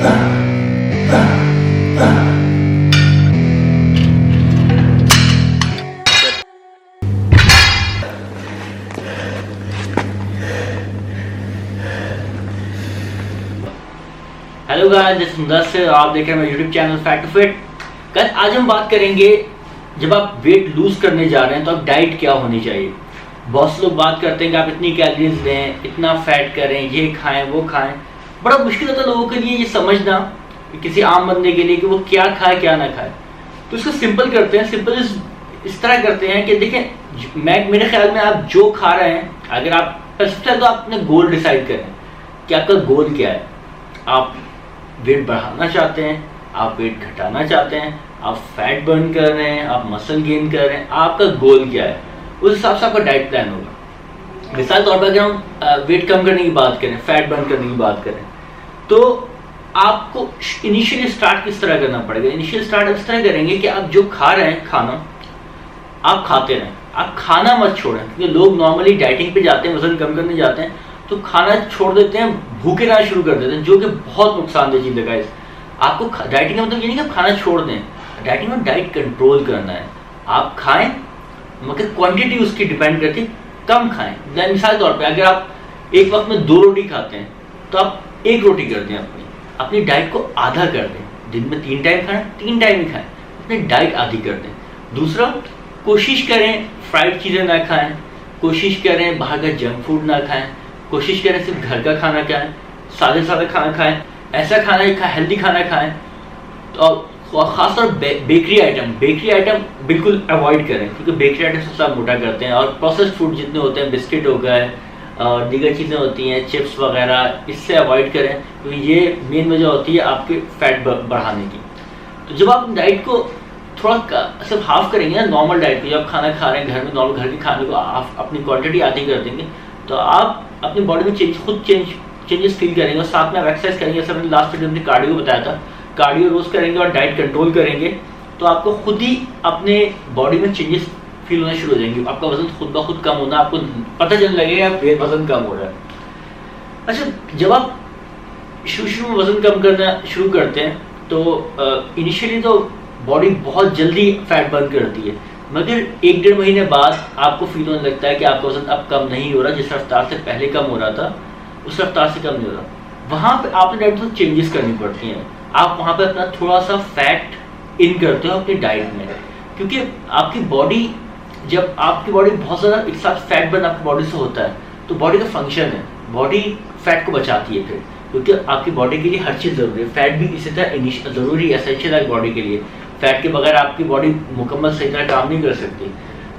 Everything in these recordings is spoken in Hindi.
Hello guys, this is Mudassir. आप देख रहे हैं मेरा YouTube channel fat to fit. Guys, आज हम बात करेंगे जब आप वेट लूज करने जा रहे हैं तो आप डाइट क्या होनी चाहिए। बहुत से लोग बात करते हैं कि आप इतनी कैलोरीज लें, इतना फैट करें, ये खाएं वो खाएं। बड़ा मुश्किल होता है लोगों के लिए ये समझना कि किसी आम बंदे के लिए कि वो क्या खाए क्या ना खाए। तो इसको सिंपल करते हैं। सिंपल इस तरह करते हैं कि देखें, मेरे ख्याल में आप जो खा रहे हैं, अगर आप सबसे पहले तो आप अपने गोल डिसाइड करें कि आपका गोल क्या है। आप वेट बढ़ाना चाहते हैं, आप वेट घटाना चाहते हैं, आप फैट बर्न कर रहे हैं, आप मसल गेन कर रहे हैं, आपका गोल क्या है, उस हिसाब से आपका डाइट प्लान होगा। मिसाल तौर पर अगर हम वेट कम करने की बात करें, फैट बर्न करने की बात करें, तो आपको इनिशियली स्टार्ट किस तरह करना पड़ेगा। इनिशियल स्टार्ट इस तरह करेंगे कि आप जो खा रहे हैं खाना आप खाते रहें, आप खाना मत छोड़ें। क्योंकि लोग नॉर्मली डाइटिंग पे जाते हैं, वजन कम करने जाते हैं तो खाना छोड़ देते हैं, भूखे रहना शुरू कर देते हैं, जो कि बहुत नुकसानदेह चीज़ है गाइस। आपको डाइटिंग का मतलब ये नहीं कि आप खाना छोड़ दें, डाइटिंग में डाइट कंट्रोल करना है। आप खाएं मगर क्वांटिटी उसकी डिपेंड करती है, कम खाएं। मिसाल तौर पे अगर आप एक वक्त में 2 रोटी खाते हैं तो आप 1 रोटी कर दें, अपनी डाइट को आधा कर दें। दिन में 3 टाइम खाएं, 3 टाइम ही खाएं, अपनी डाइट आधी कर दें। दूसरा, कोशिश करें फ्राइड चीज़ें ना खाएं, कोशिश करें बाहर का जंक फूड ना खाएं, कोशिश करें सिर्फ घर का खाना खाएं, सादे खाना खाएं, ऐसा खाना हेल्दी खाना खाएं। और ख़ासतौर बेकरी आइटम बिल्कुल अवॉइड करें, क्योंकि बेकरी आइटम सबसे ज़्यादा मोटा करते हैं। और प्रोसेस्ड फूड जितने होते हैं, बिस्किट हो गए और दीगर चीज़ें होती हैं, चिप्स वगैरह, इससे अवॉइड करें, क्योंकि ये मेन वजह होती है आपके फैट बढ़ाने की। तो जब आप डाइट को थोड़ा सिर्फ हाफ करेंगे ना, नॉर्मल डाइट को, जब खाना खा रहे हैं घर में, नॉर्मल घर के खाने को आप अपनी क्वांटिटी आधी कर देंगे, तो आप अपनी बॉडी में चेंजेस फील करेंगे। और साथ में आप एक्सरसाइज करेंगे, जैसे मैंने लास्ट वीडियो में कार्डियो बताया था, कार्डियो रोज करेंगे और डाइट कंट्रोल करेंगे, तो आपको खुद ही अपने बॉडी में चेंजेस फील होने शुरू हो जाएंगे। आपका वजन खुद ब खुद कम होना आपको पता चलने लगेगा, वजन कम हो रहा है। अच्छा, जब आप शुरू में वजन कम करना शुरू करते हैं तो इनिशियली तो बॉडी बहुत जल्दी फैट बर्न करती है, मगर 1-1.5 महीने बाद आपको फील होने लगता है कि आपका वजन अब कम नहीं हो रहा, जिस रफ्तार से पहले कम हो रहा था उस रफ्तार से कम नहीं हो रहा। वहाँ पे आपने डाइट में चेंजेस करनी पड़ती हैं। आप वहाँ पे अपना थोड़ा सा फैट इन करते हो अपनी डाइट में, क्योंकि आपकी बॉडी, जब आपकी बॉडी बहुत ज़्यादा एक साथ फैट बर्न आपकी बॉडी से होता है तो बॉडी का फंक्शन है, बॉडी फैट को बचाती है फिर, क्योंकि आपकी बॉडी के लिए हर चीज़ ज़रूरी है। फैट भी इसी तरह ज़रूरी है, एसेंशियल है बॉडी के लिए। फैट के बगैर आपकी बॉडी मुकम्मल सही तरह काम नहीं कर सकती।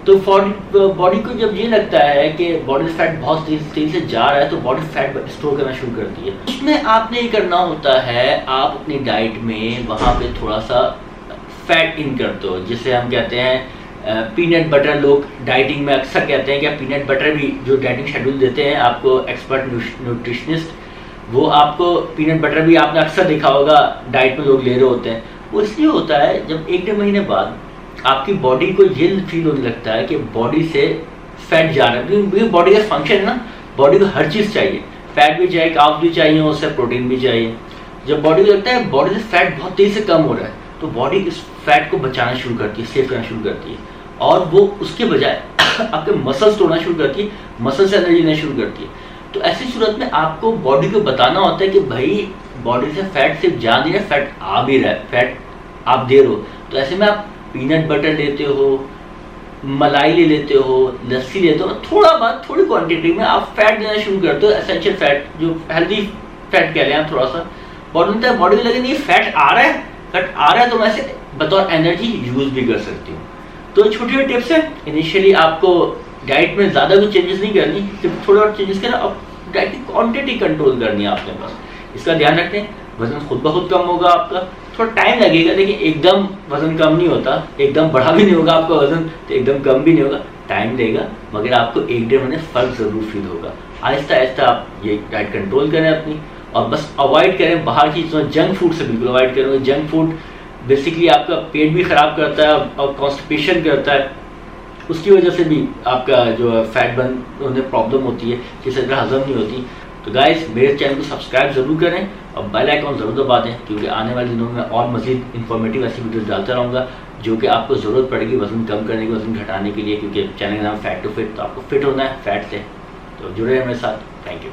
तो बॉडी को जब ये लगता है कि बॉडी फैट बहुत तेज़ी से जा रहा है तो बॉडी फैट स्टोर करना शुरू करती है। उसमें आपने ये करना होता है, आप अपनी डाइट में वहाँ पे थोड़ा सा फैट इन करते हो, जिसे हम कहते हैं पीनट बटर। लोग डाइटिंग में अक्सर कहते हैं कि आप पीनट बटर भी, जो डाइटिंग शेड्यूल देते हैं आपको एक्सपर्ट न्यूट्रिशनिस्ट, वो आपको पीनट बटर भी आपने अक्सर देखा होगा डाइट में लोग ले रहे होते हैं। वो इसलिए होता है जब 1-1.5 महीने बाद आपकी बॉडी को ये फील होने लगता है कि बॉडी से फैट जा रहा है, क्योंकि बॉडी का फंक्शन है ना, बॉडी को हर चीज़ चाहिए, फैट भी चाहिए, कार्ब्स भी चाहिए, उससे प्रोटीन भी चाहिए। जब बॉडी को लगता है बॉडी से फैट बहुत तेज़ी से कम हो रहा है तो बॉडी इस फैट को बचाना शुरू करती है, सेव करना शुरू करती है, और वो उसके बजाय आपके मसल्स तोड़ना शुरू करती है, मसल से एनर्जी लेना शुरू करती है। तो ऐसी सूरत में आपको बॉडी को बताना होता है कि भाई बॉडी से फैट सिर्फ जा नहीं रहा, फैट आ भी रहा है, फैट आप दे रहे हो। तो ऐसे में आप पीनट बटर लेते हो, मलाई ले लेते हो, लस्सी लेते हो, थोड़ी क्वांटिटी में आप फैट देना शुरू करते हो, एसेंशियल फैट, जो हेल्दी फैट कह रहे हैं थोड़ा सा। बॉडी में लगे नहीं फैट आ रहा है तो मैं इसे बतौर एनर्जी यूज भी कर सकती हूँ। तो छोटी टिप्स है। इनिशियली आपको डाइट में ज़्यादा कुछ चेंजेस नहीं करनी, सिर्फ थोड़ा और चेंजेस करना, अब डाइट की क्वांटिटी कंट्रोल करनी है आपके पास। इसका ध्यान रखें, वजन खुद ब खुद कम होगा आपका, थोड़ा टाइम लगेगा, लेकिन एकदम वजन कम नहीं होता, एकदम बढ़ा भी नहीं होगा आपका वजन, तो एकदम कम भी नहीं होगा, टाइम लेगा, मगर आपको 1-1.5 महीने फ़र्क ज़रूर फील होगा। आहिस्ता आहिस्ता आप ये डाइट कंट्रोल करें अपनी, और बस अवॉइड करें बाहर की चीज़ों, जंक फूड से बिल्कुल अवॉइड करें। जंक फूड बेसिकली आपका पेट भी ख़राब करता है और कॉन्स्टिपेशन करता है, उसकी वजह से भी आपका जो फैट बर्न होने प्रॉब्लम होती है, जिससे हज़म नहीं होती। तो गाइस मेरे चैनल को सब्सक्राइब जरूर करें और बेल आइकॉन जरूर दबा दें, क्योंकि आने वाले दिनों में और मजीद इन्फॉर्मेटिव ऐसी वीडियोस डालता रहूँगा जो कि आपको ज़रूरत पड़ेगी वजन कम करने की, वजन घटाने के लिए, क्योंकि चैनल का नाम फैक्ट टू फिट, तो आपको फिट होना है फैट से। तो जुड़े रहें मेरे साथ। Thank you.